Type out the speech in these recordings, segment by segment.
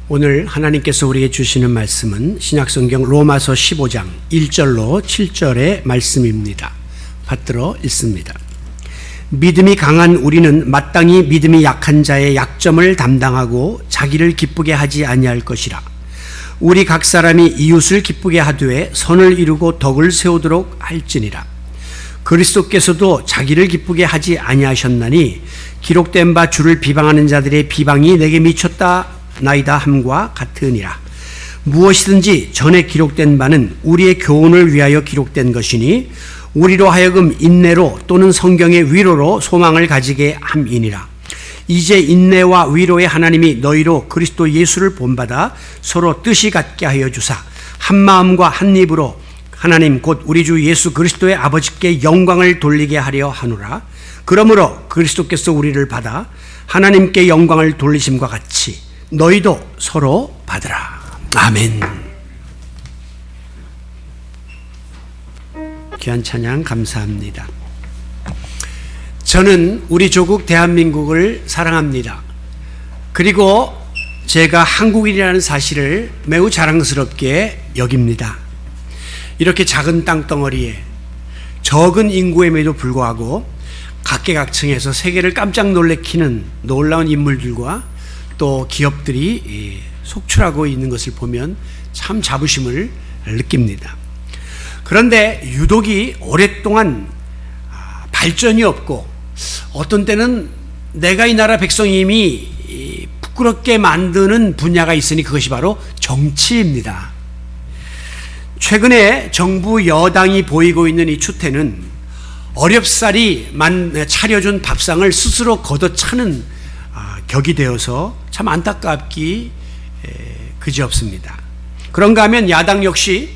오늘 하나님께서 우리에게 주시는 말씀은 신약성경 로마서 15장 1절로 7절의 말씀입니다. 받들어 읽습니다. 믿음이 강한 우리는 마땅히 믿음이 약한 자의 약점을 담당하고 자기를 기쁘게 하지 아니할 것이라. 우리 각 사람이 이웃을 기쁘게 하되 선을 이루고 덕을 세우도록 할지니라. 그리스도께서도 자기를 기쁘게 하지 아니하셨나니 기록된 바 주를 비방하는 자들의 비방이 내게 미쳤다 나이다 함과 같으니라. 무엇이든지 전에 기록된 바는 우리의 교훈을 위하여 기록된 것이니 우리로 하여금 인내로 또는 성경의 위로로 소망을 가지게 함이니라. 이제 인내와 위로의 하나님이 너희로 그리스도 예수를 본받아 서로 뜻이 같게 하여 주사 한 마음과 한 입으로 하나님 곧 우리 주 예수 그리스도의 아버지께 영광을 돌리게 하려 하노라. 그러므로 그리스도께서 우리를 받아 하나님께 영광을 돌리심과 같이 너희도 서로 받으라. 아멘. 귀한 찬양 감사합니다. 저는 우리 조국 대한민국을 사랑합니다. 그리고 제가 한국인이라는 사실을 매우 자랑스럽게 여깁니다. 이렇게 작은 땅덩어리에 적은 인구임에도 불구하고 각계각층에서 세계를 깜짝 놀래키는 놀라운 인물들과 또 기업들이 속출하고 있는 것을 보면 참 자부심을 느낍니다. 그런데 유독이 오랫동안 발전이 없고 어떤 때는 내가 이 나라 백성임이 부끄럽게 만드는 분야가 있으니 그것이 바로 정치입니다. 최근에 정부 여당이 보이고 있는 이 추태는 어렵사리 차려준 밥상을 스스로 걷어차는 격이 되어서 참 안타깝기 그지없습니다. 그런가 하면 야당 역시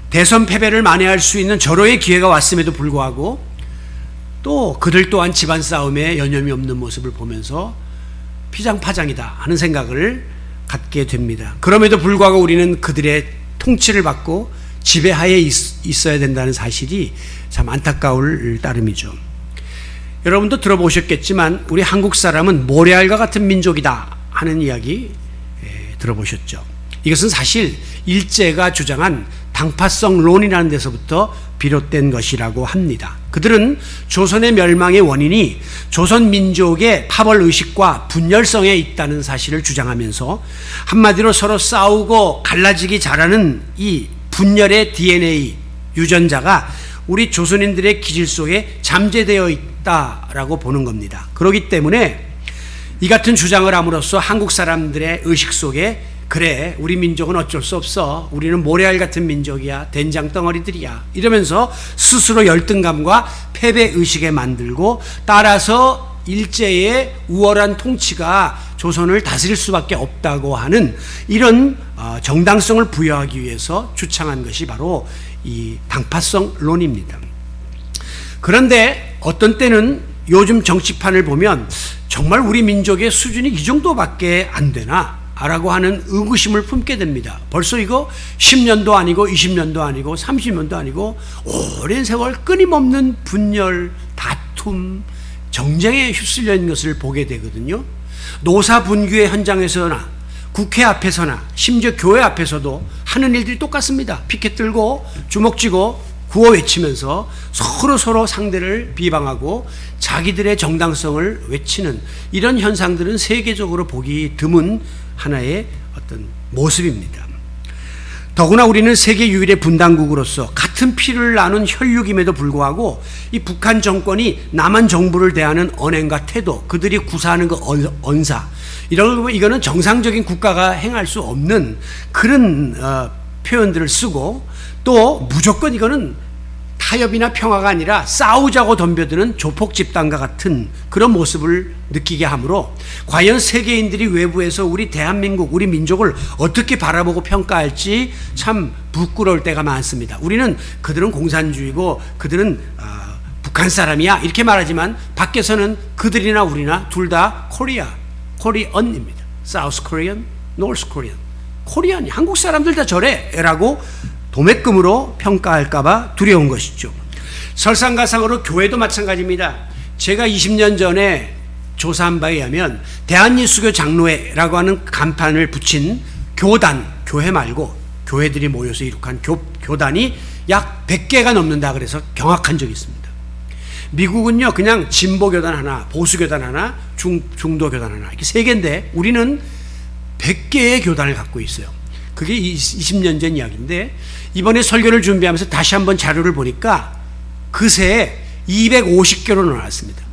대선 패배를 만회할 수 있는 절호의 기회가 왔음에도 불구하고 또 그들 또한 집안 싸움에 여념이 없는 모습을 보면서 피장파장이다 하는 생각을 갖게 됩니다. 그럼에도 불구하고 우리는 그들의 통치를 받고 지배하에 있어야 된다는 사실이 참 안타까울 따름이죠. 여러분도 들어보셨겠지만 우리 한국 사람은 모래알과 같은 민족이다 하는 이야기 들어보셨죠. 이것은 사실 일제가 주장한 당파성론이라는 데서부터 비롯된 것이라고 합니다. 그들은 조선의 멸망의 원인이 조선 민족의 파벌의식과 분열성에 있다는 사실을 주장하면서 한마디로 서로 싸우고 갈라지기 잘하는 이 분열의 DNA 유전자가 우리 조선인들의 기질 속에 잠재되어 있다라고 보는 겁니다. 그렇기 때문에 이 같은 주장을 함으로써 한국 사람들의 의식 속에 그래 우리 민족은 어쩔 수 없어 우리는 모래알 같은 민족이야 된장덩어리들이야 이러면서 스스로 열등감과 패배의식에 만들고 따라서 일제의 우월한 통치가 조선을 다스릴 수밖에 없다고 하는 이런 정당성을 부여하기 위해서 주창한 것이 바로 이 당파성론입니다. 그런데 어떤 때는 요즘 정치판을 보면 정말 우리 민족의 수준이 이 정도밖에 안 되나 라고 하는 의구심을 품게 됩니다. 벌써 이거 10년도 아니고 20년도 아니고 30년도 아니고 오랜 세월 끊임없는 분열, 다툼, 정쟁에 휩쓸려 있는 것을 보게 되거든요. 노사분규의 현장에서나 국회 앞에서나 심지어 교회 앞에서도 하는 일들이 똑같습니다. 피켓 들고 주먹 쥐고 구호 외치면서 서로 상대를 비방하고 자기들의 정당성을 외치는 이런 현상들은 세계적으로 보기 드문 하나의 어떤 모습입니다. 더구나 우리는 세계 유일의 분단국으로서 같은 피를 나눈 혈육임에도 불구하고 이 북한 정권이 남한 정부를 대하는 언행과 태도, 그들이 구사하는 그 언사 이런 걸 보면 이거는 정상적인 국가가 행할 수 없는 그런 표현들을 쓰고 또 무조건 이거는 타협이나 평화가 아니라 싸우자고 덤벼드는 조폭 집단과 같은 그런 모습을 느끼게 하므로 과연 세계인들이 외부에서 우리 대한민국, 우리 민족을 어떻게 바라보고 평가할지 참 부끄러울 때가 많습니다. 우리는 그들은 공산주의고 그들은 북한 사람이야 이렇게 말하지만 밖에서는 그들이나 우리나 둘 다 코리언입니다. South Korean, North Korean. 코리안이 한국 사람들 다 저래 라고 도매금으로 평가할까봐 두려운 것이죠. 설상가상으로 교회도 마찬가지입니다. 제가 20년 전에 조사한 바에 의하면 대한예수교 장로회라고 하는 간판을 붙인 교단, 교회 말고 교회들이 모여서 이룩한 교단이 약 100개가 넘는다 그래서 경악한 적이 있습니다. 미국은요 그냥 진보교단 하나, 보수교단 하나, 중도교단 하나 이렇게 3개인데 우리는 100개의 교단을 갖고 있어요. 그게 20년 전 이야기인데 이번에 설교를 준비하면서 다시 한번 자료를 보니까 그새 250개로 나왔습니다.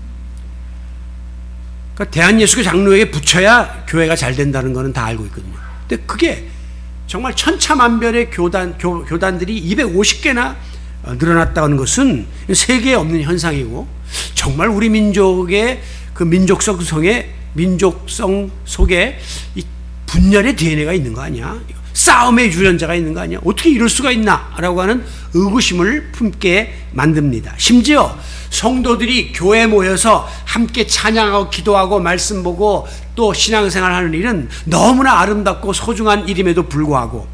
그러니까 대한예수교 장로회에 붙여야 교회가 잘 된다는 거는 다 알고 있거든요. 근데 그게 정말 천차만별의 교단들이 250개나 늘어났다는 것은 세계에 없는 현상이고 정말 우리 민족의 그 민족성 속에 이 분열의 DNA가 있는 거 아니야? 싸움의 유전자가 있는 거 아니야? 어떻게 이럴 수가 있나? 라고 하는 의구심을 품게 만듭니다. 심지어 성도들이 교회에 모여서 함께 찬양하고 기도하고 말씀 보고 또 신앙생활하는 일은 너무나 아름답고 소중한 일임에도 불구하고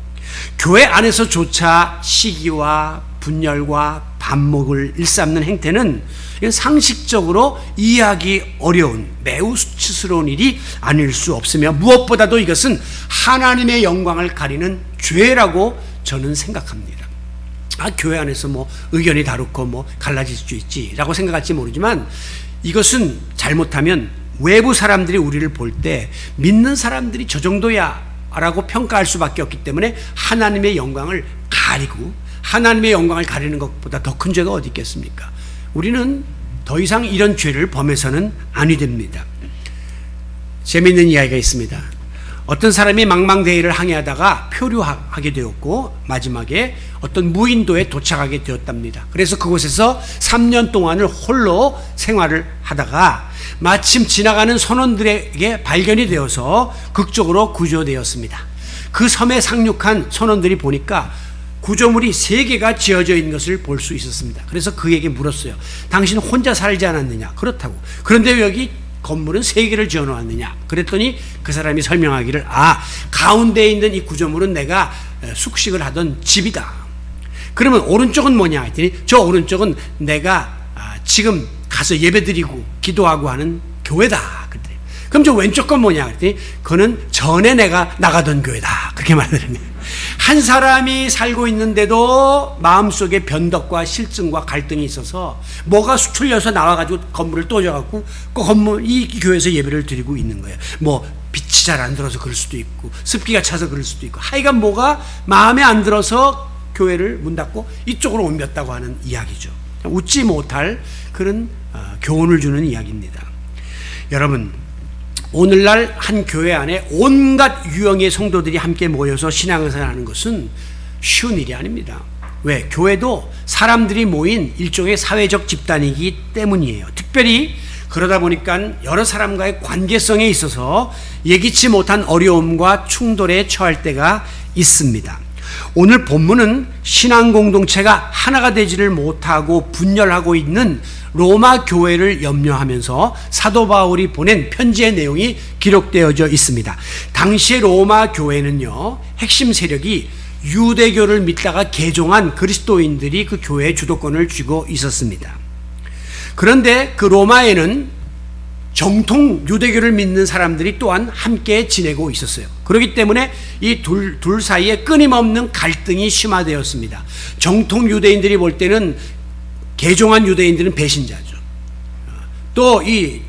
교회 안에서조차 시기와 분열과 반목을 일삼는 행태는 상식적으로 이해하기 어려운 매우 수치스러운 일이 아닐 수 없으며 무엇보다도 이것은 하나님의 영광을 가리는 죄라고 저는 생각합니다. 교회 안에서 뭐 의견이 다르고 뭐 갈라질 수 있지라고 생각할지 모르지만 이것은 잘못하면 외부 사람들이 우리를 볼 때 믿는 사람들이 저 정도야 라고 평가할 수밖에 없기 때문에 하나님의 영광을 가리고 하나님의 영광을 가리는 것보다 더 큰 죄가 어디 있겠습니까? 우리는 더 이상 이런 죄를 범해서는 아니 됩니다. 재미있는 이야기가 있습니다. 어떤 사람이 망망대해를 항해하다가 표류하게 되었고 마지막에 어떤 무인도에 도착하게 되었답니다. 그래서 그곳에서 3년 동안을 홀로 생활을 하다가 마침 지나가는 선원들에게 발견이 되어서 극적으로 구조되었습니다. 그 섬에 상륙한 선원들이 보니까 구조물이 3개가 지어져 있는 것을 볼 수 있었습니다. 그래서 그에게 물었어요. 당신 혼자 살지 않았느냐? 그렇다고. 그런데 왜 여기 건물은 3개를 지어 놓았느냐? 그랬더니 그 사람이 설명하기를 가운데에 있는 이 구조물은 내가 숙식을 하던 집이다. 그러면 오른쪽은 뭐냐 했더니 저 오른쪽은 내가 지금 가서 예배드리고 기도하고 하는 교회다. 그럼 저 왼쪽 건 뭐냐 했더니 그거는 전에 내가 나가던 교회다. 그렇게 말하더라고요. 한 사람이 살고 있는데도 마음속에 변덕과 실증과 갈등이 있어서 뭐가 수틀려서 나와가지고 건물을 떠져갖고 그 건물 이 교회에서 예배를 드리고 있는 거예요. 뭐 빛이 잘 안 들어서 그럴 수도 있고 습기가 차서 그럴 수도 있고 하여간 뭐가 마음에 안 들어서 교회를 문 닫고 이쪽으로 옮겼다고 하는 이야기죠. 웃지 못할 그런 교훈을 주는 이야기입니다. 여러분, 오늘날 한 교회 안에 온갖 유형의 성도들이 함께 모여서 신앙생활을 하는 것은 쉬운 일이 아닙니다. 왜? 교회도 사람들이 모인 일종의 사회적 집단이기 때문이에요. 특별히 그러다 보니까 여러 사람과의 관계성에 있어서 예기치 못한 어려움과 충돌에 처할 때가 있습니다. 오늘 본문은 신앙 공동체가 하나가 되지를 못하고 분열하고 있는 로마 교회를 염려하면서 사도 바울이 보낸 편지의 내용이 기록되어져 있습니다. 당시의 로마 교회는요, 핵심 세력이 유대교를 믿다가 개종한 그리스도인들이 그 교회의 주도권을 쥐고 있었습니다. 그런데 그 로마에는 정통 유대교를 믿는 사람들이 또한 함께 지내고 있었어요. 그렇기 때문에 이 둘 사이에 끊임없는 갈등이 심화되었습니다. 정통 유대인들이 볼 때는 개종한 유대인들은 배신자죠. 또 이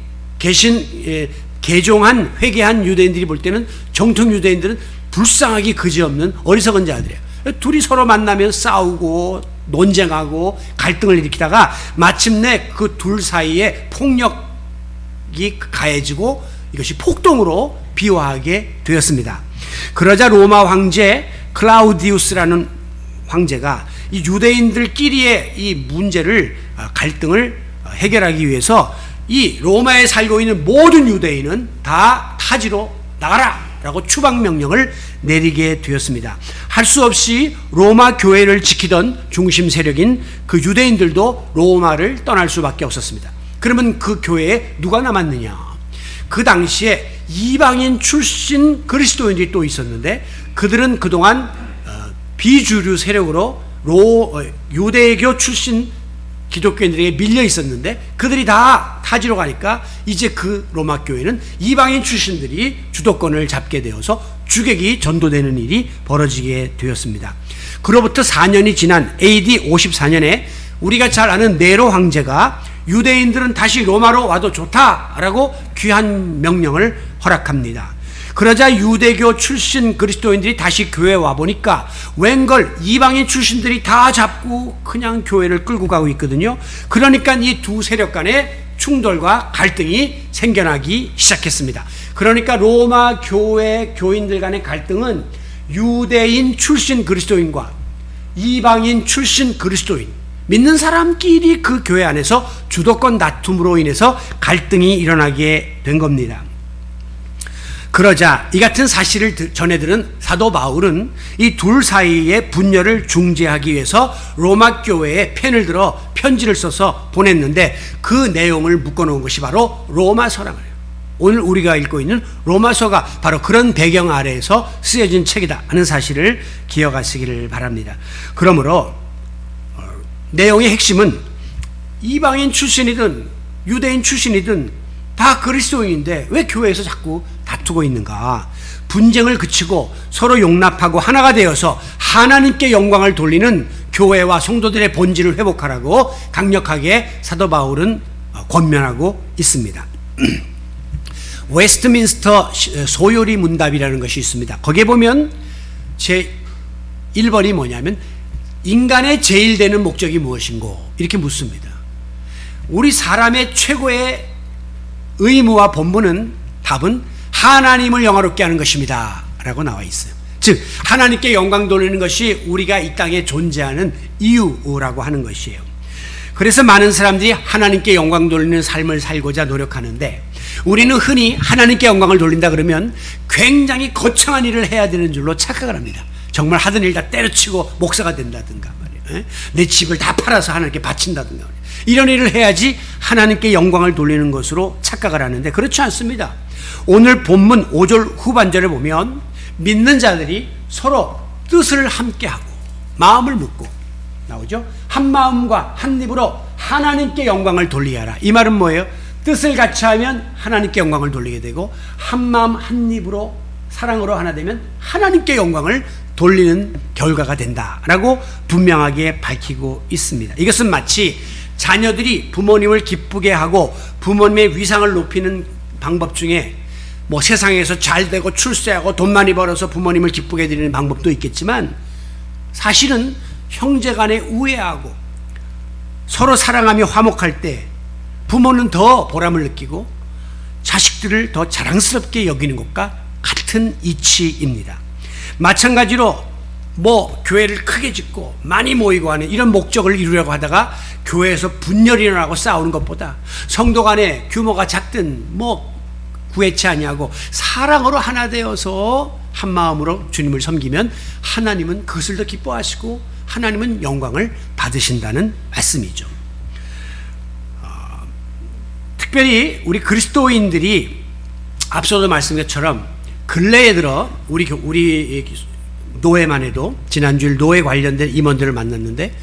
개종한 회개한 유대인들이 볼 때는 정통 유대인들은 불쌍하기 그지없는 어리석은 자들이에요. 둘이 서로 만나면 싸우고 논쟁하고 갈등을 일으키다가 마침내 그 둘 사이에 폭력이 가해지고 이것이 폭동으로 비화하게 되었습니다. 그러자 로마 황제 클라우디우스라는 황제가 이 유대인들끼리의 이 문제를 갈등을 해결하기 위해서 이 로마에 살고 있는 모든 유대인은 다 타지로 나가라 라고 추방명령을 내리게 되었습니다. 할 수 없이 로마 교회를 지키던 중심 세력인 그 유대인들도 로마를 떠날 수밖에 없었습니다. 그러면 그 교회에 누가 남았느냐? 그 당시에 이방인 출신 그리스도인들이 또 있었는데 그들은 그동안 비주류 세력으로 유대교 출신 기독교인들에게 밀려 있었는데 그들이 다 타지로 가니까 이제 그 로마 교회는 이방인 출신들이 주도권을 잡게 되어서 주객이 전도되는 일이 벌어지게 되었습니다. 그로부터 4년이 지난 AD 54년에 우리가 잘 아는 네로 황제가 유대인들은 다시 로마로 와도 좋다라고 귀한 명령을 허락합니다. 그러자 유대교 출신 그리스도인들이 다시 교회에 와보니까 웬걸 이방인 출신들이 다 잡고 그냥 교회를 끌고 가고 있거든요. 그러니까 이 두 세력 간의 충돌과 갈등이 생겨나기 시작했습니다. 그러니까 로마 교회 교인들 간의 갈등은 유대인 출신 그리스도인과 이방인 출신 그리스도인, 믿는 사람끼리 그 교회 안에서 주도권 다툼으로 인해서 갈등이 일어나게 된 겁니다. 그러자 이 같은 사실을 전해들은 사도 바울은 이 둘 사이의 분열을 중재하기 위해서 로마 교회에 펜을 들어 편지를 써서 보냈는데 그 내용을 묶어놓은 것이 바로 로마서란 말이에요. 오늘 우리가 읽고 있는 로마서가 바로 그런 배경 아래에서 쓰여진 책이다 하는 사실을 기억하시기를 바랍니다. 그러므로 내용의 핵심은 이방인 출신이든 유대인 출신이든 다 그리스도인인데 왜 교회에서 자꾸 다투고 있는가? 분쟁을 그치고 서로 용납하고 하나가 되어서 하나님께 영광을 돌리는 교회와 성도들의 본질을 회복하라고 강력하게 사도 바울은 권면하고 있습니다. 웨스트민스터 소요리 문답이라는 것이 있습니다. 거기에 보면 제 1번이 뭐냐면 인간의 제일 되는 목적이 무엇인고 이렇게 묻습니다. 우리 사람의 최고의 의무와 본분은 답은 하나님을 영화롭게 하는 것입니다 라고 나와 있어요. 즉 하나님께 영광 돌리는 것이 우리가 이 땅에 존재하는 이유라고 하는 것이에요. 그래서 많은 사람들이 하나님께 영광 돌리는 삶을 살고자 노력하는데 우리는 흔히 하나님께 영광을 돌린다 그러면 굉장히 거창한 일을 해야 되는 줄로 착각을 합니다. 정말 하던 일 다 때려치고 목사가 된다든가 말이에요. 내 집을 다 팔아서 하나님께 바친다든가 말이에요. 이런 일을 해야지 하나님께 영광을 돌리는 것으로 착각을 하는데 그렇지 않습니다. 오늘 본문 5절 후반절에 보면 믿는 자들이 서로 뜻을 함께하고 마음을 묻고 나오죠. 한 마음과 한 입으로 하나님께 영광을 돌리게 하라. 이 말은 뭐예요? 뜻을 같이 하면 하나님께 영광을 돌리게 되고 한 마음 한 입으로 사랑으로 하나 되면 하나님께 영광을 돌리는 결과가 된다라고 분명하게 밝히고 있습니다. 이것은 마치 자녀들이 부모님을 기쁘게 하고 부모님의 위상을 높이는 방법 중에 뭐 세상에서 잘 되고 출세하고 돈 많이 벌어서 부모님을 기쁘게 드리는 방법도 있겠지만 사실은 형제간에 우애하고 서로 사랑하며 화목할 때 부모는 더 보람을 느끼고 자식들을 더 자랑스럽게 여기는 것과 같은 이치입니다. 마찬가지로 뭐 교회를 크게 짓고 많이 모이고 하는 이런 목적을 이루려고 하다가 교회에서 분열이 일어나고 싸우는 것보다 성도 간에 규모가 작든 뭐 구애치 아니하고 사랑으로 하나 되어서 한 마음으로 주님을 섬기면 하나님은 그것을 더 기뻐하시고 하나님은 영광을 받으신다는 말씀이죠. 특별히 우리 그리스도인들이 앞서도 말씀드린 것처럼 근래에 들어 우리 노예만 해도 지난주일 노예 관련된 임원들을 만났는데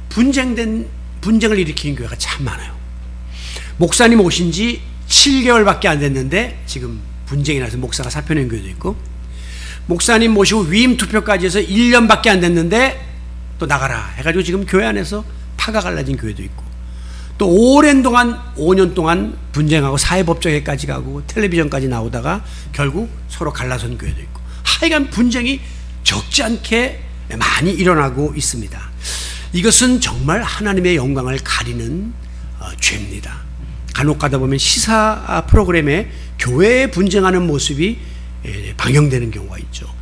분쟁을 일으키는 교회가 참 많아요. 목사님 오신 지 7개월밖에 안 됐는데 지금 분쟁이 나서 목사가 사표낸 교회도 있고 목사님 모시고 위임 투표까지 해서 1년밖에 안 됐는데 또 나가라 해가지고 지금 교회 안에서 파가 갈라진 교회도 있고 또 오랜 동안 5년 동안 분쟁하고 사회법정에까지 가고 텔레비전까지 나오다가 결국 서로 갈라선 교회도 있고 하여간 분쟁이 적지 않게 많이 일어나고 있습니다. 이것은 정말 하나님의 영광을 가리는 죄입니다. 간혹 가다 보면 시사 프로그램에 교회에 분쟁하는 모습이 방영되는 경우가 있죠.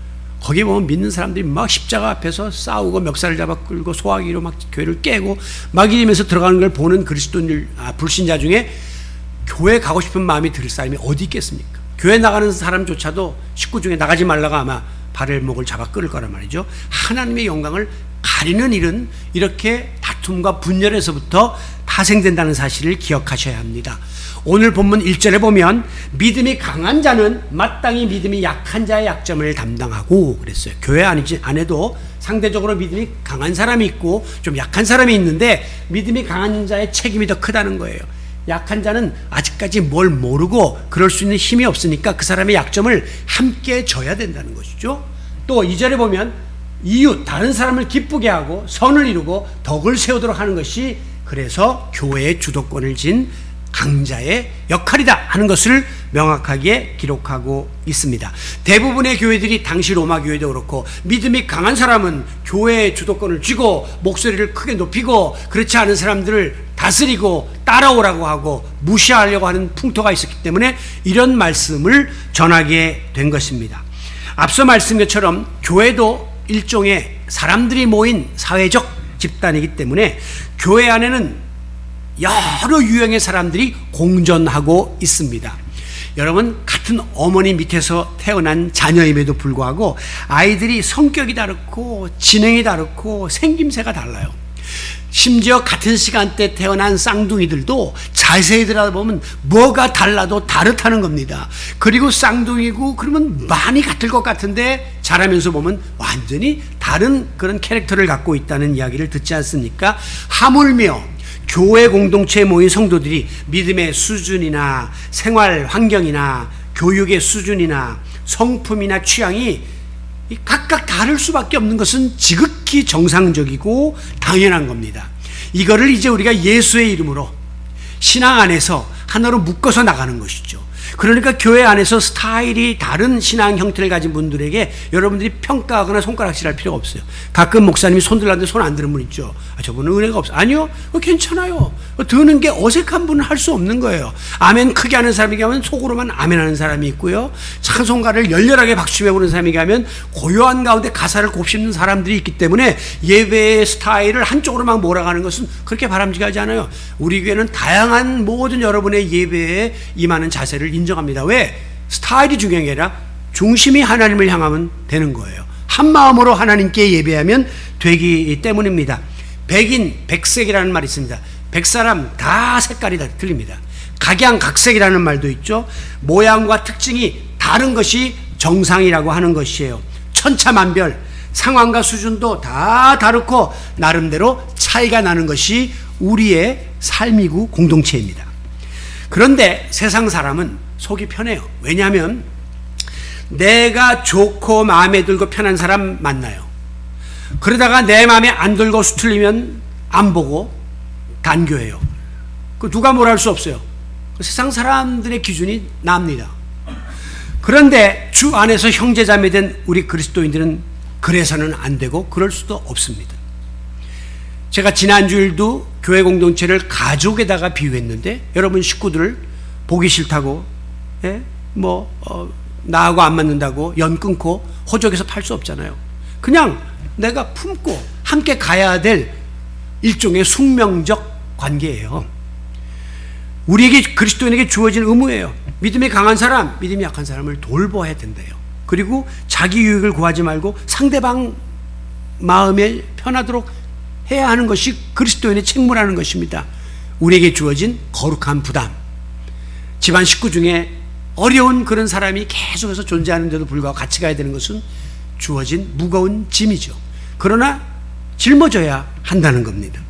거기에 보면 믿는 사람들이 막 십자가 앞에서 싸우고 멱살을 잡아 끌고 소화기로 막 교회를 깨고 막 이러면서 들어가는 걸 보는 그리스도인들 불신자 중에 교회 가고 싶은 마음이 들 사람이 어디 있겠습니까? 교회 나가는 사람조차도 식구 중에 나가지 말라고 아마 발목을 잡아 끌을 거란 말이죠. 하나님의 영광을 가리는 일은 이렇게 다툼과 분열에서부터 파생된다는 사실을 기억하셔야 합니다. 오늘 본문 1절에 보면 믿음이 강한 자는 마땅히 믿음이 약한 자의 약점을 담당하고 그랬어요. 교회 안에도 상대적으로 믿음이 강한 사람이 있고 좀 약한 사람이 있는데 믿음이 강한 자의 책임이 더 크다는 거예요. 약한 자는 아직까지 뭘 모르고 그럴 수 있는 힘이 없으니까 그 사람의 약점을 함께 져야 된다는 것이죠. 또 2절에 보면 이웃, 다른 사람을 기쁘게 하고 선을 이루고 덕을 세우도록 하는 것이 그래서 교회의 주도권을 진 강자의 역할이다 하는 것을 명확하게 기록하고 있습니다. 대부분의 교회들이 당시 로마 교회도 그렇고 믿음이 강한 사람은 교회의 주도권을 쥐고 목소리를 크게 높이고 그렇지 않은 사람들을 다스리고 따라오라고 하고 무시하려고 하는 풍토가 있었기 때문에 이런 말씀을 전하게 된 것입니다. 앞서 말씀한 것처럼 교회도 일종의 사람들이 모인 사회적 집단이기 때문에 교회 안에는 여러 유형의 사람들이 공존하고 있습니다. 여러분, 같은 어머니 밑에서 태어난 자녀임에도 불구하고 아이들이 성격이 다르고 지능이 다르고 생김새가 달라요. 심지어 같은 시간대 태어난 쌍둥이들도 자세히 들여다보면 뭐가 달라도 다르다는 겁니다. 그리고 쌍둥이고 그러면 많이 같을 것 같은데 자라면서 보면 완전히 다른 그런 캐릭터를 갖고 있다는 이야기를 듣지 않습니까? 하물며 교회 공동체에 모인 성도들이 믿음의 수준이나 생활 환경이나 교육의 수준이나 성품이나 취향이 각각 다를 수밖에 없는 것은 지극히 정상적이고 당연한 겁니다. 이거를 이제 우리가 예수의 이름으로 신앙 안에서 하나로 묶어서 나가는 것이죠. 그러니까 교회 안에서 스타일이 다른 신앙 형태를 가진 분들에게 여러분들이 평가하거나 손가락질할 필요가 없어요. 가끔 목사님이 손 들라는데 손 안 드는 분 있죠. 저분은 은혜가 없어요. 아니요, 괜찮아요. 드는 게 어색한 분은 할 수 없는 거예요. 아멘 크게 하는 사람이 하면 속으로만 아멘 하는 사람이 있고요. 찬송가를 열렬하게 박수치며 부르는 사람이 하면 고요한 가운데 가사를 곱씹는 사람들이 있기 때문에 예배의 스타일을 한쪽으로만 몰아가는 것은 그렇게 바람직하지 않아요. 우리 교회는 다양한 모든 여러분의 예배에 임하는 자세를 인정합니다. 왜? 스타일이 중요한 게 아니라 중심이 하나님을 향하면 되는 거예요. 한 마음으로 하나님께 예배하면 되기 때문입니다. 백인, 백색이라는 말이 있습니다. 백사람 다 색깔이 다 틀립니다. 각양각색이라는 말도 있죠. 모양과 특징이 다른 것이 정상이라고 하는 것이에요. 천차만별, 상황과 수준도 다 다르고 나름대로 차이가 나는 것이 우리의 삶이고 공동체입니다. 그런데 세상 사람은 속이 편해요. 왜냐하면 내가 좋고 마음에 들고 편한 사람 만나요. 그러다가 내 마음에 안 들고 수틀리면 안 보고 단교해요. 누가 뭘 할 수 없어요. 세상 사람들의 기준이 납니다. 그런데 주 안에서 형제자매된 우리 그리스도인들은 그래서는 안 되고 그럴 수도 없습니다. 제가 지난주일도 교회 공동체를 가족에다가 비유했는데 여러분 식구들을 보기 싫다고 나하고 안 맞는다고 연 끊고 호적에서 팔 수 없잖아요. 그냥 내가 품고 함께 가야 될 일종의 숙명적 관계예요. 우리에게 그리스도인에게 주어진 의무예요. 믿음이 강한 사람, 믿음이 약한 사람을 돌봐야 된대요. 그리고 자기 유익을 구하지 말고 상대방 마음에 편하도록 해야 하는 것이 그리스도인의 책무라는 것입니다. 우리에게 주어진 거룩한 부담. 집안 식구 중에 어려운 그런 사람이 계속해서 존재하는데도 불구하고 같이 가야 되는 것은 주어진 무거운 짐이죠. 그러나 짊어져야 한다는 겁니다.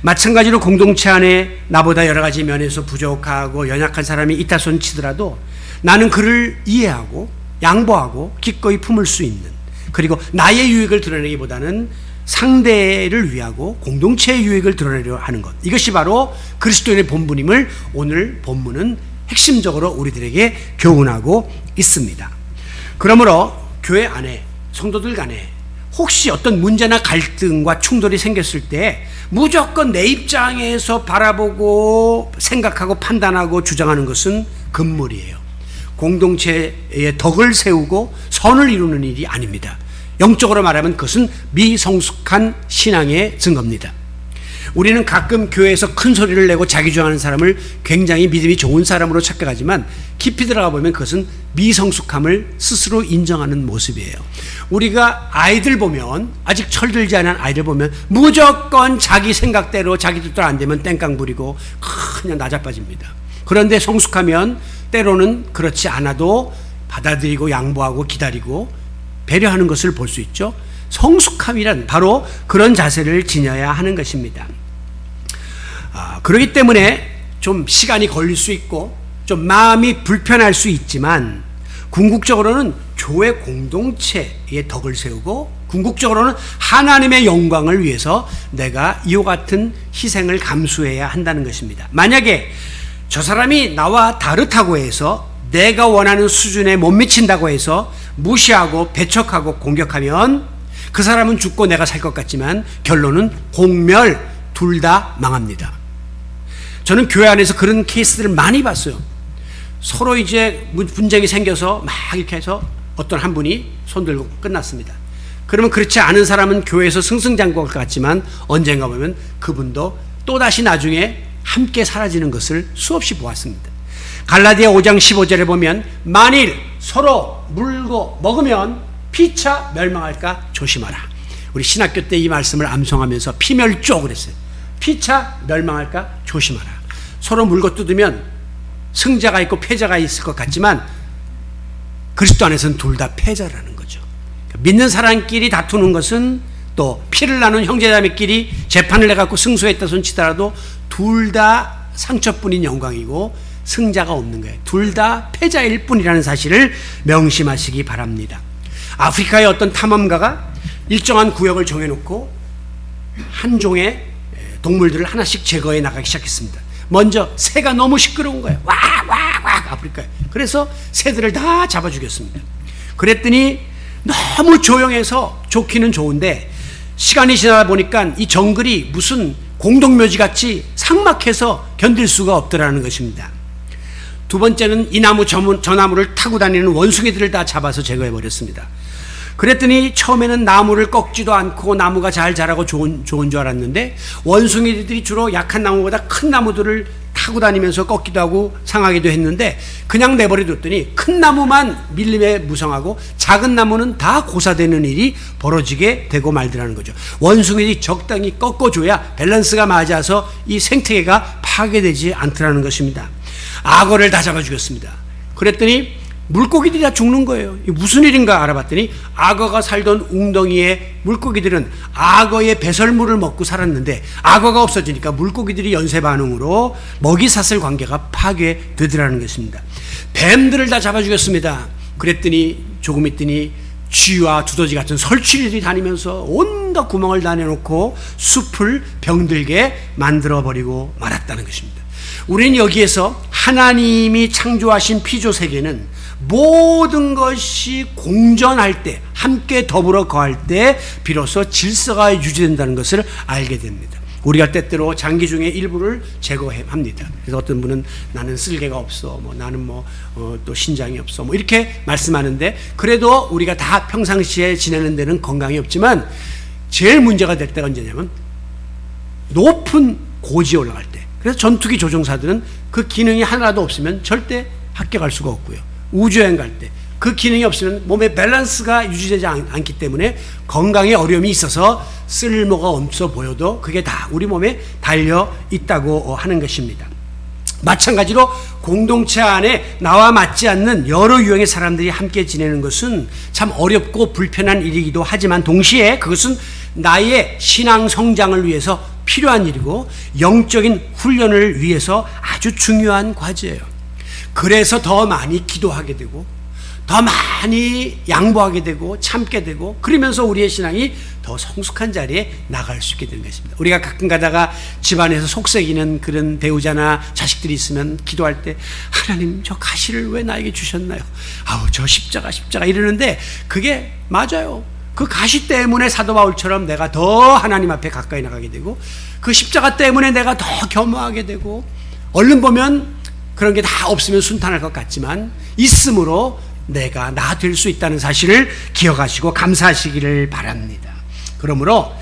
마찬가지로 공동체 안에 나보다 여러 가지 면에서 부족하고 연약한 사람이 있다 손치더라도 나는 그를 이해하고 양보하고 기꺼이 품을 수 있는, 그리고 나의 유익을 드러내기보다는 상대를 위하고 공동체의 유익을 드러내려 하는 것, 이것이 바로 그리스도인의 본분임을 오늘 본문은 핵심적으로 우리들에게 교훈하고 있습니다. 그러므로 교회 안에 성도들 간에 혹시 어떤 문제나 갈등과 충돌이 생겼을 때 무조건 내 입장에서 바라보고 생각하고 판단하고 주장하는 것은 금물이에요. 공동체의 덕을 세우고 선을 이루는 일이 아닙니다. 영적으로 말하면 그것은 미성숙한 신앙의 증거입니다. 우리는 가끔 교회에서 큰 소리를 내고 자기 주장하는 사람을 굉장히 믿음이 좋은 사람으로 착각하지만 깊이 들어가 보면 그것은 미성숙함을 스스로 인정하는 모습이에요. 우리가 아이들 보면, 아직 철들지 않은 아이들 보면 무조건 자기 생각대로 자기 뜻대로 안 되면 땡깡 부리고 그냥 나자빠집니다. 그런데 성숙하면 때로는 그렇지 않아도 받아들이고 양보하고 기다리고 배려하는 것을 볼 수 있죠. 성숙함이란 바로 그런 자세를 지녀야 하는 것입니다. 그렇기 때문에 좀 시간이 걸릴 수 있고 좀 마음이 불편할 수 있지만 궁극적으로는 교회 공동체의 덕을 세우고 궁극적으로는 하나님의 영광을 위해서 내가 이와 같은 희생을 감수해야 한다는 것입니다. 만약에 저 사람이 나와 다르다고 해서 내가 원하는 수준에 못 미친다고 해서 무시하고 배척하고 공격하면 그 사람은 죽고 내가 살 것 같지만 결론은 공멸, 둘 다 망합니다. 저는 교회 안에서 그런 케이스들을 많이 봤어요. 서로 이제 분쟁이 생겨서 막 이렇게 해서 어떤 한 분이 손들고 끝났습니다. 그러면 그렇지 않은 사람은 교회에서 승승장구할 것 같지만 언젠가 보면 그분도 또다시 나중에 함께 사라지는 것을 수없이 보았습니다. 갈라디아 5장 15절에 보면 만일 서로 물고 먹으면 피차 멸망할까 조심하라. 우리 신학교 때 이 말씀을 암송하면서 피멸조 그랬어요. 피차 멸망할까 조심하라. 서로 물고 뜯으면 승자가 있고 패자가 있을 것 같지만 그리스도 안에서는 둘 다 패자라는 거죠. 믿는 사람끼리 다투는 것은 또 피를 나눈 형제자매끼리 재판을 해갖고 승소했다 손치더라도 둘 다 상처뿐인 영광이고 승자가 없는 거예요. 둘 다 패자일 뿐이라는 사실을 명심하시기 바랍니다. 아프리카의 어떤 탐험가가 일정한 구역을 정해놓고 한 종의 동물들을 하나씩 제거해 나가기 시작했습니다. 먼저 새가 너무 시끄러운 거예요. 왁왁왁 아프리카에. 그래서 새들을 다 잡아 죽였습니다. 그랬더니 너무 조용해서 좋기는 좋은데 시간이 지나다 보니까 이 정글이 무슨 공동묘지같이 삭막해서 견딜 수가 없더라는 것입니다. 두 번째는 이 나무 저 나무를 타고 다니는 원숭이들을 다 잡아서 제거해 버렸습니다. 그랬더니 처음에는 나무를 꺾지도 않고 나무가 잘 자라고 좋은 줄 알았는데 원숭이들이 주로 약한 나무보다 큰 나무들을 타고 다니면서 꺾기도 하고 상하기도 했는데 그냥 내버려뒀더니 큰 나무만 밀림에 무성하고 작은 나무는 다 고사되는 일이 벌어지게 되고 말더라는 거죠. 원숭이들이 적당히 꺾어줘야 밸런스가 맞아서 이 생태계가 파괴되지 않더라는 것입니다. 악어를 다 잡아 죽였습니다. 그랬더니 물고기들이 다 죽는 거예요. 무슨 일인가 알아봤더니 악어가 살던 웅덩이의 물고기들은 악어의 배설물을 먹고 살았는데 악어가 없어지니까 물고기들이 연쇄 반응으로 먹이 사슬 관계가 파괴되더라는 것입니다. 뱀들을 다 잡아 죽였습니다. 그랬더니 조금 있더니 쥐와 두더지 같은 설치류들이 다니면서 온갖 구멍을 다 내놓고 숲을 병들게 만들어버리고 말았다는 것입니다. 우리는 여기에서 하나님이 창조하신 피조 세계는 모든 것이 공존할 때, 함께 더불어 거할 때 비로소 질서가 유지된다는 것을 알게 됩니다. 우리가 때때로 장기 중에 일부를 제거합니다. 그래서 어떤 분은 나는 쓸개가 없어, 나는 또 신장이 없어, 이렇게 말씀하는데 그래도 우리가 다 평상시에 지내는 데는 건강이 없지만 제일 문제가 될 때가 언제냐면 높은 고지에 올라갈 때. 그래서 전투기 조종사들은 그 기능이 하나도 없으면 절대 합격할 수가 없고요. 우주여행 갈 때 그 기능이 없으면 몸의 밸런스가 유지되지 않기 때문에 건강에 어려움이 있어서 쓸모가 없어 보여도 그게 다 우리 몸에 달려 있다고 하는 것입니다. 마찬가지로 공동체 안에 나와 맞지 않는 여러 유형의 사람들이 함께 지내는 것은 참 어렵고 불편한 일이기도 하지만 동시에 그것은 나의 신앙 성장을 위해서 필요한 일이고 영적인 훈련을 위해서 아주 중요한 과제예요. 그래서 더 많이 기도하게 되고 더 많이 양보하게 되고 참게 되고 그러면서 우리의 신앙이 더 성숙한 자리에 나갈 수 있게 되는 것입니다. 우리가 가끔 가다가 집안에서 속썩이는 그런 배우자나 자식들이 있으면 기도할 때 하나님 저 가시를 왜 나에게 주셨나요? 아우 저 십자가 이러는데 그게 맞아요. 그 가시 때문에 사도 바울처럼 내가 더 하나님 앞에 가까이 나가게 되고 그 십자가 때문에 내가 더 겸허하게 되고 얼른 보면 그런 게 다 없으면 순탄할 것 같지만 있음으로 내가 나 될 수 있다는 사실을 기억하시고 감사하시기를 바랍니다. 그러므로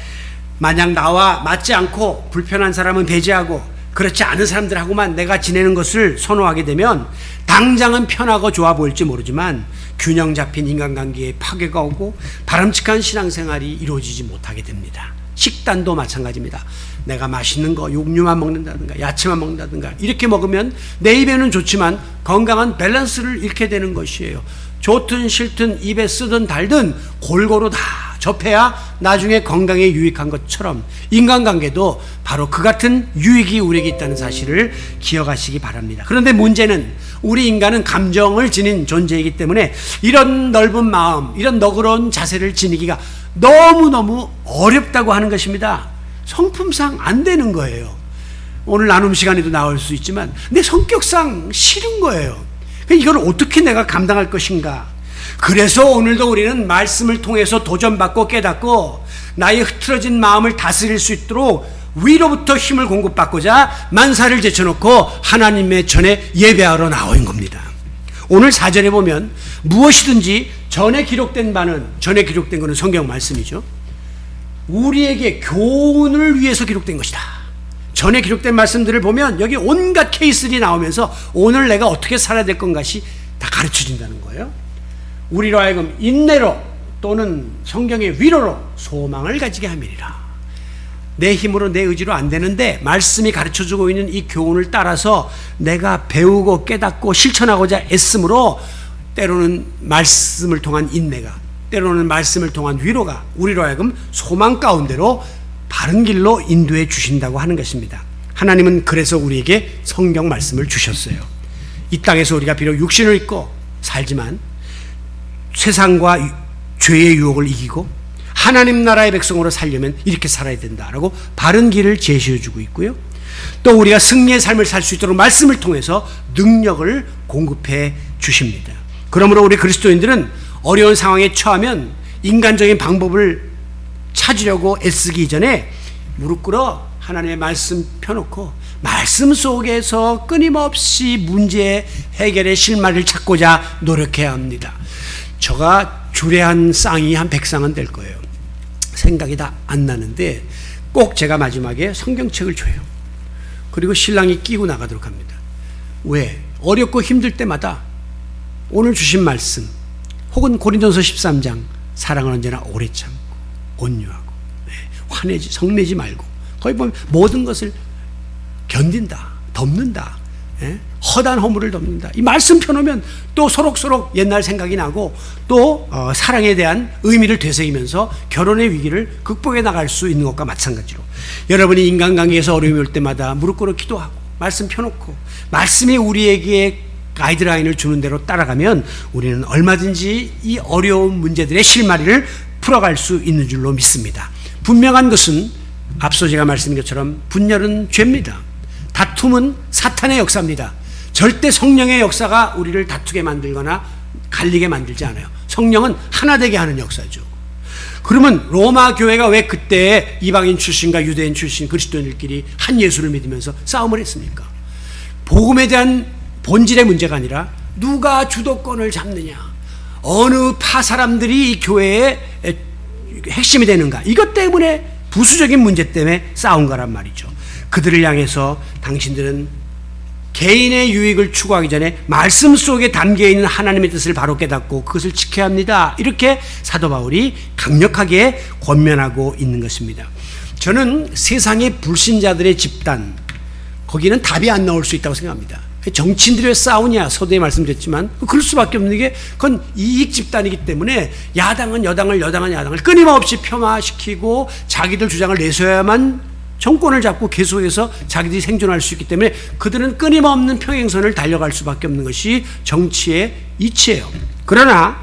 만약 나와 맞지 않고 불편한 사람은 배제하고 그렇지 않은 사람들하고만 내가 지내는 것을 선호하게 되면 당장은 편하고 좋아 보일지 모르지만 균형 잡힌 인간관계에 파괴가 오고 바람직한 신앙생활이 이루어지지 못하게 됩니다. 식단도 마찬가지입니다. 내가 맛있는 거, 육류만 먹는다든가 야채만 먹는다든가 이렇게 먹으면 내 입에는 좋지만 건강한 밸런스를 잃게 되는 것이에요. 좋든 싫든 입에 쓰든 달든 골고루 다 접해야 나중에 건강에 유익한 것처럼 인간관계도 바로 그 같은 유익이 우리에게 있다는 사실을 기억하시기 바랍니다. 그런데 문제는 우리 인간은 감정을 지닌 존재이기 때문에 이런 넓은 마음, 이런 너그러운 자세를 지니기가 너무너무 어렵다고 하는 것입니다. 성품상 안 되는 거예요. 오늘 나눔 시간에도 나올 수 있지만 내 성격상 싫은 거예요. 이걸 어떻게 내가 감당할 것인가. 그래서 오늘도 우리는 말씀을 통해서 도전받고 깨닫고 나의 흐트러진 마음을 다스릴 수 있도록 위로부터 힘을 공급받고자 만사를 제쳐놓고 하나님의 전에 예배하러 나온 겁니다. 오늘 4절에 보면 무엇이든지 전에 기록된 바는, 전에 기록된 것은 성경 말씀이죠, 우리에게 교훈을 위해서 기록된 것이다. 전에 기록된 말씀들을 보면 여기 온갖 케이스들이 나오면서 오늘 내가 어떻게 살아야 될 것인가시 다 가르쳐진다는 거예요. 우리로 하여금 인내로 또는 성경의 위로로 소망을 가지게 함이니라. 내 힘으로 내 의지로 안 되는데 말씀이 가르쳐주고 있는 이 교훈을 따라서 내가 배우고 깨닫고 실천하고자 애씀으로 때로는 말씀을 통한 인내가, 때로는 말씀을 통한 위로가 우리로 하여금 소망 가운데로 바른 길로 인도해 주신다고 하는 것입니다. 하나님은 그래서 우리에게 성경 말씀을 주셨어요. 이 땅에서 우리가 비록 육신을 입고 살지만 세상과 죄의 유혹을 이기고 하나님 나라의 백성으로 살려면 이렇게 살아야 된다라고 바른 길을 제시해 주고 있고요. 또 우리가 승리의 삶을 살 수 있도록 말씀을 통해서 능력을 공급해 주십니다. 그러므로 우리 그리스도인들은 어려운 상황에 처하면 인간적인 방법을 찾으려고 애쓰기 이전에 무릎 꿇어 하나님의 말씀 펴놓고 말씀 속에서 끊임없이 문제 해결의 실마리를 찾고자 노력해야 합니다. 저가 주례한 쌍이 한 100쌍은 될 거예요. 생각이 다 안 나는데 꼭 제가 마지막에 성경책을 줘요. 그리고 신랑이 끼고 나가도록 합니다. 왜? 어렵고 힘들 때마다 오늘 주신 말씀 혹은 고린도서 13장 사랑은 언제나 오래 참고 온유하고 화내지 성내지 말고 거기 보면 모든 것을 견딘다, 덮는다, 허다한 허물을 덮는다. 이 말씀 펴놓으면 또 서록서록 옛날 생각이 나고 또 사랑에 대한 의미를 되새기면서 결혼의 위기를 극복해 나갈 수 있는 것과 마찬가지로 여러분이 인간관계에서 어려움이 올 때마다 무릎 꿇어 기도하고 말씀 펴놓고 말씀이 우리에게 가이드라인을 주는 대로 따라가면 우리는 얼마든지 이 어려운 문제들의 실마리를 풀어갈 수 있는 줄로 믿습니다. 분명한 것은 앞서 제가 말씀드린 것처럼 분열은 죄입니다. 다툼은 사탄의 역사입니다. 절대 성령의 역사가 우리를 다투게 만들거나 갈리게 만들지 않아요. 성령은 하나 되게 하는 역사죠. 그러면 로마 교회가 왜 그때 이방인 출신과 유대인 출신 그리스도인들끼리 한 예수를 믿으면서 싸움을 했습니까? 복음에 대한 본질의 문제가 아니라 누가 주도권을 잡느냐, 어느 파 사람들이 이 교회의 핵심이 되는가, 이것 때문에 부수적인 문제 때문에 싸운 거란 말이죠. 그들을 향해서 당신들은 개인의 유익을 추구하기 전에 말씀 속에 담겨있는 하나님의 뜻을 바로 깨닫고 그것을 지켜야 합니다. 이렇게 사도 바울이 강력하게 권면하고 있는 것입니다. 저는 세상의 불신자들의 집단, 거기는 답이 안 나올 수 있다고 생각합니다. 정치인들이 왜 싸우냐, 서두에 말씀드렸지만 그럴 수밖에 없는 게 그건 이익 집단이기 때문에 야당은 여당을, 여당은 야당을 끊임없이 폄하시키고 자기들 주장을 내세워야만 정권을 잡고 계속해서 자기들이 생존할 수 있기 때문에 그들은 끊임없는 평행선을 달려갈 수밖에 없는 것이 정치의 이치예요. 그러나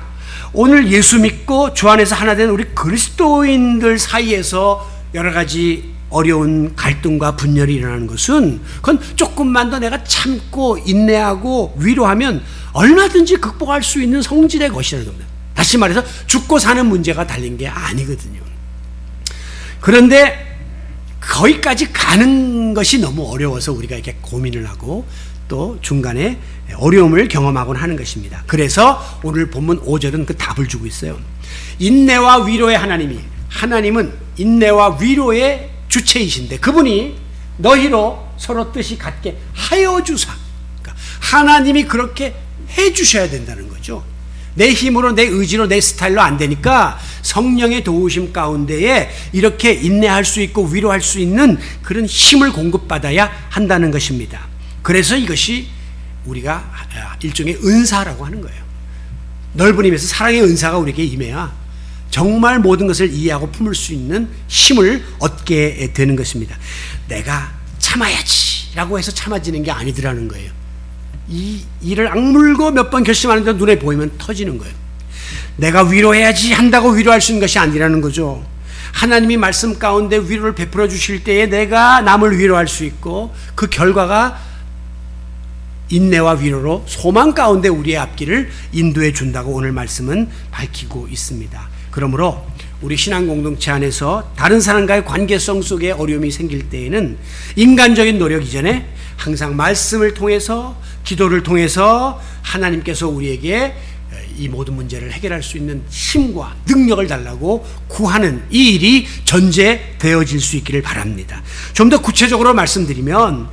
오늘 예수 믿고 주 안에서 하나 된 우리 그리스도인들 사이에서 여러 가지 어려운 갈등과 분열이 일어나는 것은 그건 조금만 더 내가 참고 인내하고 위로하면 얼마든지 극복할 수 있는 성질의 것이라는 겁니다. 다시 말해서 죽고 사는 문제가 달린 게 아니거든요. 그런데 거기까지 가는 것이 너무 어려워서 우리가 이렇게 고민을 하고 또 중간에 어려움을 경험하곤 하는 것입니다. 그래서 오늘 본문 5절은 그 답을 주고 있어요. 인내와 위로의 하나님은 인내와 위로의 주체이신데 그분이 너희로 서로 뜻이 같게 하여 주사. 그러니까 하나님이 그렇게 해 주셔야 된다는 거죠. 내 힘으로, 내 의지로, 내 스타일로 안 되니까 성령의 도우심 가운데에 이렇게 인내할 수 있고 위로할 수 있는 그런 힘을 공급받아야 한다는 것입니다. 그래서 이것이 우리가 일종의 은사라고 하는 거예요. 넓은 힘에서 사랑의 은사가 우리에게 임해야 정말 모든 것을 이해하고 품을 수 있는 힘을 얻게 되는 것입니다. 내가 참아야지 라고 해서 참아지는 게 아니더라는 거예요. 이 일을 악물고 몇 번 결심하는데 눈에 보이면 터지는 거예요. 내가 위로해야지 한다고 위로할 수 있는 것이 아니라는 거죠. 하나님이 말씀 가운데 위로를 베풀어 주실 때에 내가 남을 위로할 수 있고 그 결과가 인내와 위로로 소망 가운데 우리의 앞길을 인도해 준다고 오늘 말씀은 밝히고 있습니다. 그러므로 우리 신앙 공동체 안에서 다른 사람과의 관계성 속에 어려움이 생길 때에는 인간적인 노력 이전에 항상 말씀을 통해서 기도를 통해서 하나님께서 우리에게 이 모든 문제를 해결할 수 있는 힘과 능력을 달라고 구하는 이 일이 전제되어질 수 있기를 바랍니다. 좀 더 구체적으로 말씀드리면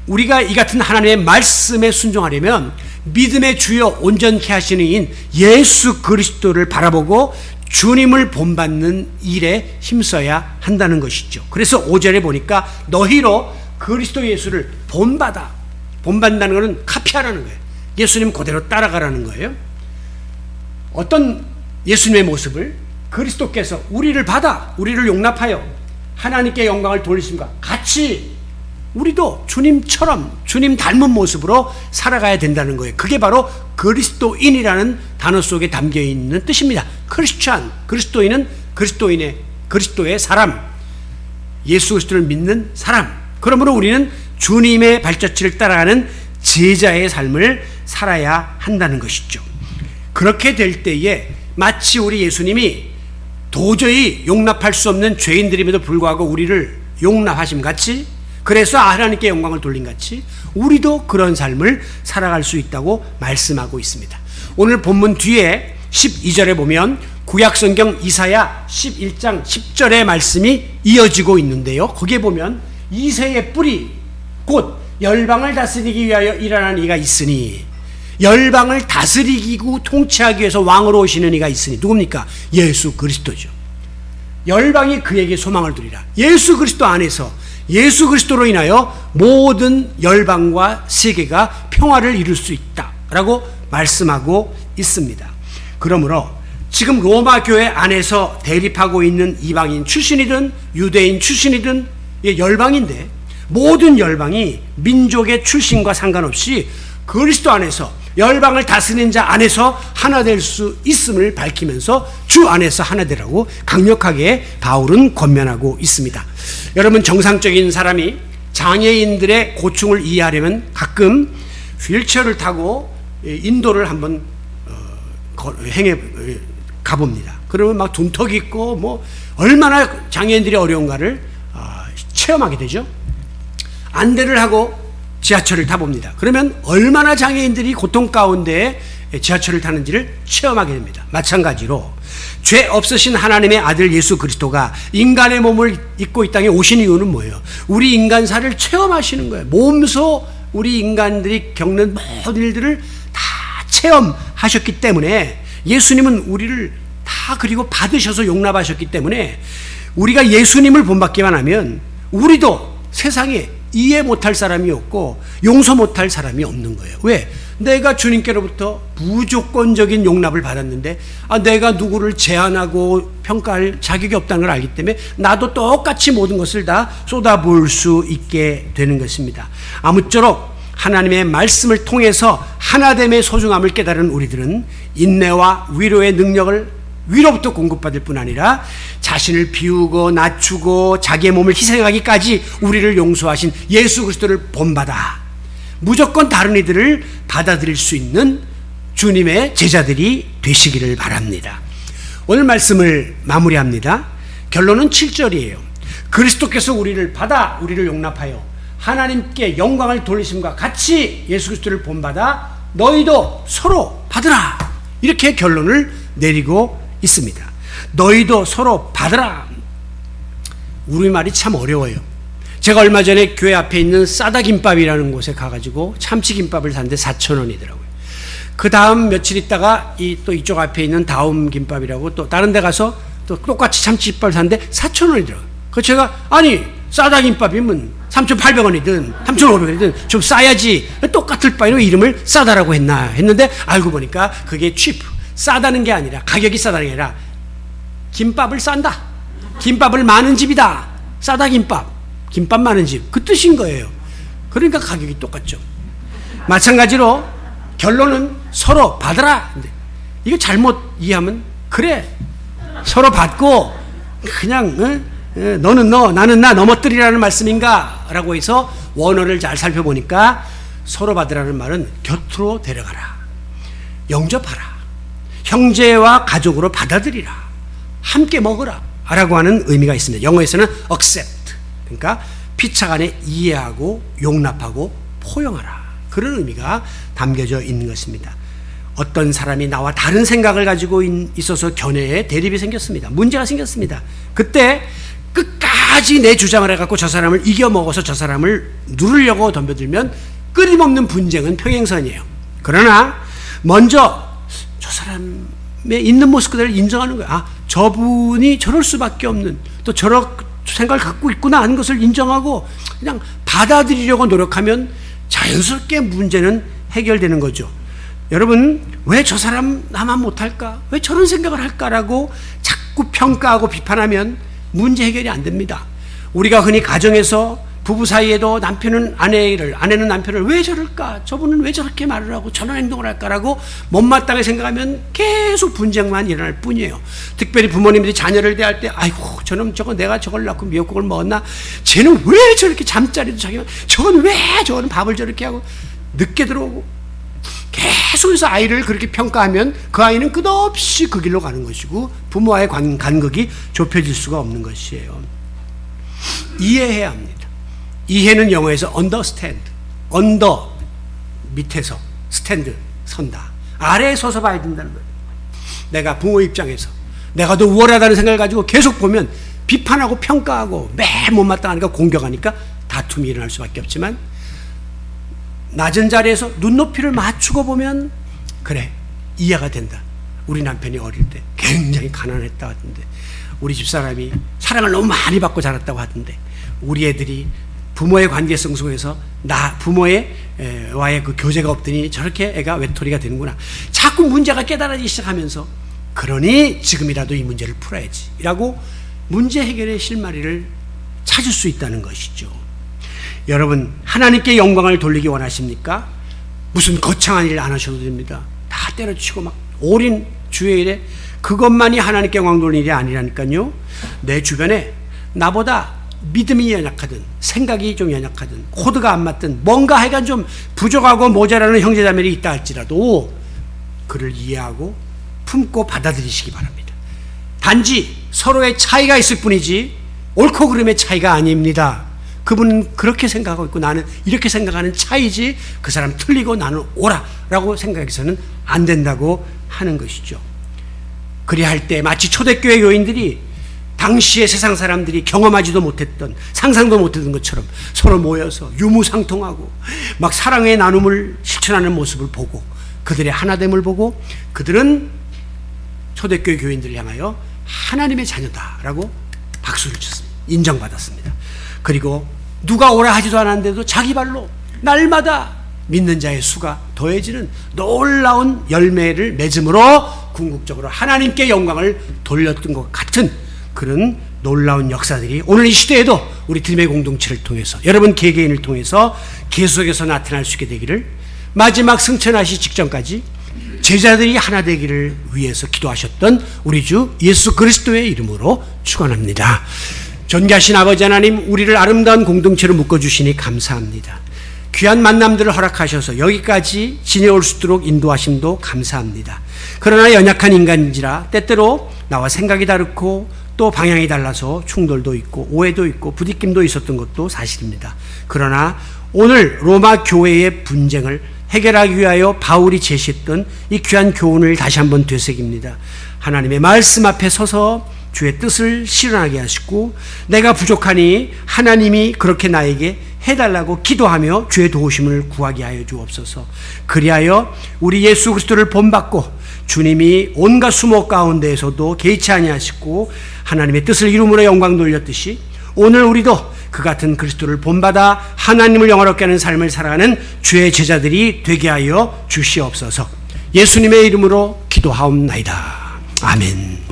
우리가 이 같은 하나님의 말씀에 순종하려면 믿음의 주요 온전케 하시는 이인 예수 그리스도를 바라보고 주님을 본받는 일에 힘써야 한다는 것이죠. 그래서 5절에 보니까 너희로 그리스도 예수를 본받는다는 것은 카피하라는 거예요. 예수님 그대로 따라가라는 거예요. 어떤 예수님의 모습을 그리스도께서 우리를 우리를 용납하여 하나님께 영광을 돌리심과 같이 우리도 주님처럼 주님 닮은 모습으로 살아가야 된다는 거예요. 그게 바로 그리스도인이라는 단어 속에 담겨 있는 뜻입니다. 크리스찬, 그리스도인은 그리스도의 사람, 예수 그리스도를 믿는 사람. 그러므로 우리는 주님의 발자취를 따라가는 제자의 삶을 살아야 한다는 것이죠. 그렇게 될 때에 마치 우리 예수님이 도저히 용납할 수 없는 죄인들임에도 불구하고 우리를 용납하심 같이, 그래서 하나님께 영광을 돌린 같이 우리도 그런 삶을 살아갈 수 있다고 말씀하고 있습니다. 오늘 본문 뒤에 12절에 보면 구약성경 이사야 11장 10절의 말씀이 이어지고 있는데요. 거기에 보면 이새의 뿌리 곧 열방을 다스리기 위하여 일어난 이가 있으니, 열방을 다스리고 통치하기 위해서 왕으로 오시는 이가 있으니 누굽니까? 예수 그리스도죠. 열방이 그에게 소망을 두리라. 예수 그리스도 안에서 예수 그리스도로 인하여 모든 열방과 세계가 평화를 이룰 수 있다라고 말씀하고 있습니다. 그러므로 지금 로마 교회 안에서 대립하고 있는 이방인 출신이든 유대인 출신이든 열방인데, 모든 열방이 민족의 출신과 상관없이 그리스도 안에서 열방을 다스리는 자 안에서 하나 될 수 있음을 밝히면서 주 안에서 하나 되라고 강력하게 바울은 권면하고 있습니다. 여러분, 정상적인 사람이 장애인들의 고충을 이해하려면 가끔 휠체어를 타고 인도를 한번 가봅니다. 그러면 막 둔턱이 있고 뭐 얼마나 장애인들이 어려운가를 체험하게 되죠. 안대를 하고 지하철을 타봅니다. 그러면 얼마나 장애인들이 고통 가운데 지하철을 타는지를 체험하게 됩니다. 마찬가지로 죄 없으신 하나님의 아들 예수 그리스도가 인간의 몸을 입고 이 땅에 오신 이유는 뭐예요? 우리 인간사를 체험하시는 거예요. 몸소 우리 인간들이 겪는 모든 일들을 다 체험하셨기 때문에, 예수님은 우리를 다 그리고 받으셔서 용납하셨기 때문에 우리가 예수님을 본받기만 하면 우리도 세상에 이해 못할 사람이 없고 용서 못할 사람이 없는 거예요. 왜? 내가 주님께로부터 무조건적인 용납을 받았는데 내가 누구를 제한하고 평가할 자격이 없다는 걸 알기 때문에 나도 똑같이 모든 것을 다 쏟아부을 수 있게 되는 것입니다. 아무쪼록 하나님의 말씀을 통해서 하나됨의 소중함을 깨달은 우리들은 인내와 위로의 능력을 위로부터 공급받을 뿐 아니라 자신을 비우고 낮추고 자기의 몸을 희생하기까지 우리를 용서하신 예수 그리스도를 본받아 무조건 다른 이들을 받아들일 수 있는 주님의 제자들이 되시기를 바랍니다. 오늘 말씀을 마무리합니다. 결론은 7절이에요. 그리스도께서 우리를 받아 우리를 용납하여 하나님께 영광을 돌리심과 같이 예수 그리스도를 본받아 너희도 서로 받으라, 이렇게 결론을 내리고 있습니다. 너희도 서로 받으라. 우리말이 참 어려워요. 제가 얼마 전에 교회 앞에 있는 싸다김밥이라는 곳에 가가지고 참치김밥을 샀는데 4,000원이더라고요. 그 다음 며칠 있다가 또 이쪽 앞에 있는 다음 김밥이라고 또 다른 데 가서 또 똑같이 참치김밥을 샀는데 4,000원이 들어요. 그 제가 아니 싸다 김밥이면 3,800원이든 3,500원이든 좀 싸야지 똑같을 바에는 이름을 싸다라고 했나 했는데 알고 보니까 그게 cheap, 싸다는 게 아니라 가격이 싸다는 게 아니라 김밥을 싼다, 김밥을 많은 집이다, 싸다 김밥, 김밥 많은 집, 그 뜻인 거예요. 그러니까 가격이 똑같죠. 마찬가지로 결론은 서로 받아라. 근데 이거 잘못 이해하면 그래 서로 받고 그냥 너는 너 나는 나 넘어뜨리라는 말씀인가 라고 해서 원어를 잘 살펴보니까 서로 받으라는 말은 곁으로 데려가라, 영접하라, 형제와 가족으로 받아들이라, 함께 먹으라 라고 하는 의미가 있습니다. 영어에서는 accept, 그러니까 피차 간에 이해하고 용납하고 포용하라, 그런 의미가 담겨져 있는 것입니다. 어떤 사람이 나와 다른 생각을 가지고 있어서 견해에 대립이 생겼습니다. 문제가 생겼습니다. 그때 끝까지 내 주장을 해갖고 저 사람을 이겨먹어서 저 사람을 누르려고 덤벼들면 끊임없는 분쟁은 평행선이에요. 그러나 먼저 저 사람의 있는 모습 그대로 인정하는 거야. 아, 저분이 저럴 수밖에 없는, 또 저런 생각을 갖고 있구나 하는 것을 인정하고 그냥 받아들이려고 노력하면 자연스럽게 문제는 해결되는 거죠. 여러분, 왜 저 사람 나만 못할까? 왜 저런 생각을 할까라고 자꾸 평가하고 비판하면 문제 해결이 안 됩니다. 우리가 흔히 가정에서 부부 사이에도 남편은 아내를, 아내는 남편을 왜 저럴까? 저분은 왜 저렇게 말을 하고 저런 행동을 할까라고 못마땅하게 생각하면 계속 분쟁만 일어날 뿐이에요. 특별히 부모님들이 자녀를 대할 때 아이고 저놈 저거 내가 저걸 낳고 미역국을 먹었나? 쟤는 왜 저렇게 잠자리도 자기가 저건 왜 저거는 밥을 저렇게 하고 늦게 들어오고 계속해서 아이를 그렇게 평가하면 그 아이는 끝없이 그 길로 가는 것이고 부모와의 간극이 좁혀질 수가 없는 것이에요. 이해해야 합니다. 이해는 영어에서 understand, under 밑에서 stand 선다, 아래에 서서 봐야 된다는 거예요. 내가 부모 입장에서 내가 더 우월하다는 생각을 가지고 계속 보면 비판하고 평가하고 매 못마땅하니까 공격하니까 다툼이 일어날 수밖에 없지만 낮은 자리에서 눈높이를 맞추고 보면 그래 이해가 된다. 우리 남편이 어릴 때 굉장히 가난했다 하던데 우리 집사람이 사랑을 너무 많이 받고 자랐다고 하던데 우리 애들이 부모의 관계성 속에서 부모와의 그 교제가 없더니 저렇게 애가 외톨이가 되는구나. 자꾸 문제가 깨달아지기 시작하면서 그러니 지금이라도 이 문제를 풀어야지 라고 문제 해결의 실마리를 찾을 수 있다는 것이죠. 여러분, 하나님께 영광을 돌리기 원하십니까? 무슨 거창한 일 안 하셔도 됩니다. 다 때려치고 막 올인 주의 일에 그것만이 하나님께 영광 돌리는 일이 아니라니까요. 내 주변에 나보다 믿음이 연약하든 생각이 좀 연약하든 코드가 안 맞든 뭔가 하여간 좀 부족하고 모자라는 형제자매들이 있다 할지라도 그를 이해하고 품고 받아들이시기 바랍니다. 단지 서로의 차이가 있을 뿐이지 옳고 그름의 차이가 아닙니다. 그분은 그렇게 생각하고 있고 나는 이렇게 생각하는 차이지 그 사람 틀리고 나는 옳아라고 생각해서는 안 된다고 하는 것이죠. 그리할 때 마치 초대교회 교인들이 당시에 세상 사람들이 경험하지도 못했던 상상도 못했던 것처럼 서로 모여서 유무상통하고 막 사랑의 나눔을 실천하는 모습을 보고 그들의 하나됨을 보고 그들은 초대교회 교인들을 향하여 하나님의 자녀다라고 박수를 쳤습니다. 인정받았습니다. 그리고 누가 오라 하지도 않았는데도 자기 발로 날마다 믿는 자의 수가 더해지는 놀라운 열매를 맺음으로 궁극적으로 하나님께 영광을 돌렸던 것 같은 그런 놀라운 역사들이 오늘 이 시대에도 우리 드림의 공동체를 통해서 여러분 개개인을 통해서 계속해서 나타날 수 있게 되기를 마지막 승천하시 직전까지 제자들이 하나 되기를 위해서 기도하셨던 우리 주 예수 그리스도의 이름으로 축원합니다. 존귀하신 아버지 하나님, 우리를 아름다운 공동체로 묶어주시니 감사합니다. 귀한 만남들을 허락하셔서 여기까지 지내올 수 있도록 인도하심도 감사합니다. 그러나 연약한 인간인지라 때때로 나와 생각이 다르고 또 방향이 달라서 충돌도 있고 오해도 있고 부딪힘도 있었던 것도 사실입니다. 그러나 오늘 로마 교회의 분쟁을 해결하기 위하여 바울이 제시했던 이 귀한 교훈을 다시 한번 되새깁니다. 하나님의 말씀 앞에 서서 주의 뜻을 실현하게 하시고 내가 부족하니 하나님이 그렇게 나에게 해달라고 기도하며 주의 도우심을 구하게 하여 주옵소서. 그리하여 우리 예수 그리스도를 본받고 주님이 온갖 수모 가운데에서도 개의치 아니하시고 하나님의 뜻을 이루므로 영광 돌렸듯이 오늘 우리도 그 같은 그리스도를 본받아 하나님을 영화롭게 하는 삶을 살아가는 주의 제자들이 되게 하여 주시옵소서. 예수님의 이름으로 기도하옵나이다. 아멘.